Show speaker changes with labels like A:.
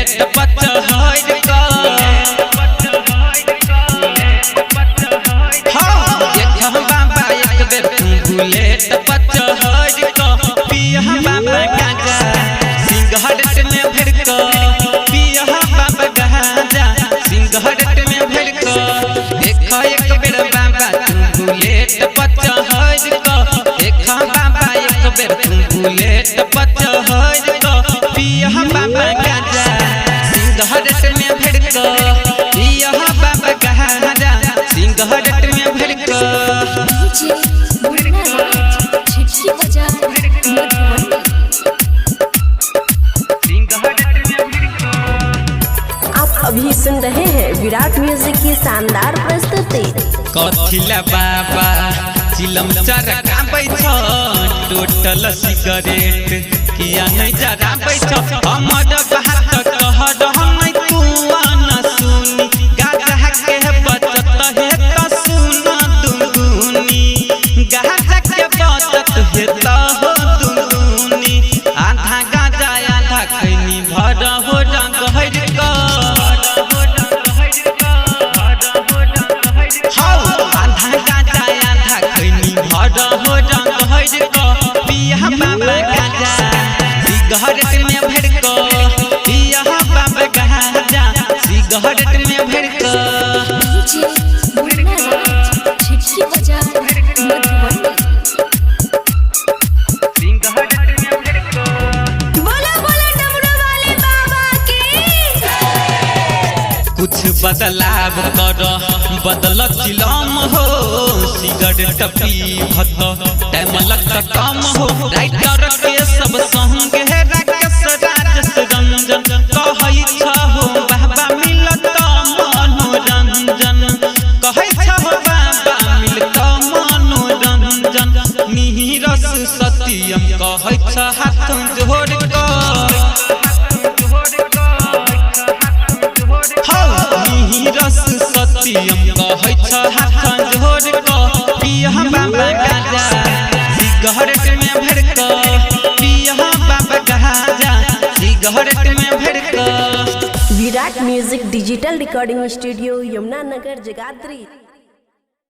A: Bullet पचहर का देखा बाबा एक बेर बुलेट पचहर का पिया बाबा गाजा सिंघारट में भर का पिया बाबा गाजा सिंघारट में भर का देखा एक बेर बाबा बुलेट पचहर का देखा बाबा एक बेर बुलेट पचहर का पिया बाबा गाजा सिंघारट में भर का पिया बाबा गाजा सिंघारट में भर का
B: आप अभी सुन रहे हैं विराट म्यूजिक की शानदार प्रस्तुति।
A: कथिला बाबा चिलम चरका बैठ टोटल सिगरेट किया नहीं जरा बैठ हमर बात कह रहै तू न सुनी गाजा के बचत है त सुन दुगुनी गाजा के बचत है त हो दुगुनी आधा गाजा आधा खैनी भर हो रंग हर का आधा गाजा आधा खैनी भर हो रंग हर का पिया बाबा गाजा सिगरेट में भर का पिया बाबा गाजा सिगरेट में भर का कुछ बदलाव कर बदल चिलम हो सिगरेट पी भत टाइम लगता कम हो राइटर के सब संग है राकेश राजेश रंजन कहै छ हो बाबा मिलत मनोरंजन कहै छ हो बाबा मिलत मनोरंजन नीरस सत्यम कहै छ हाथ जोड़ कर रस सत्यम कहै छ हाथ जोड़ का पिया बाबा गाजा सिगरेट में भर का पिया बाबा गाजा सिगरेट में भर का।
B: Virat music digital recording studio Yamuna Nagar Jagadhri.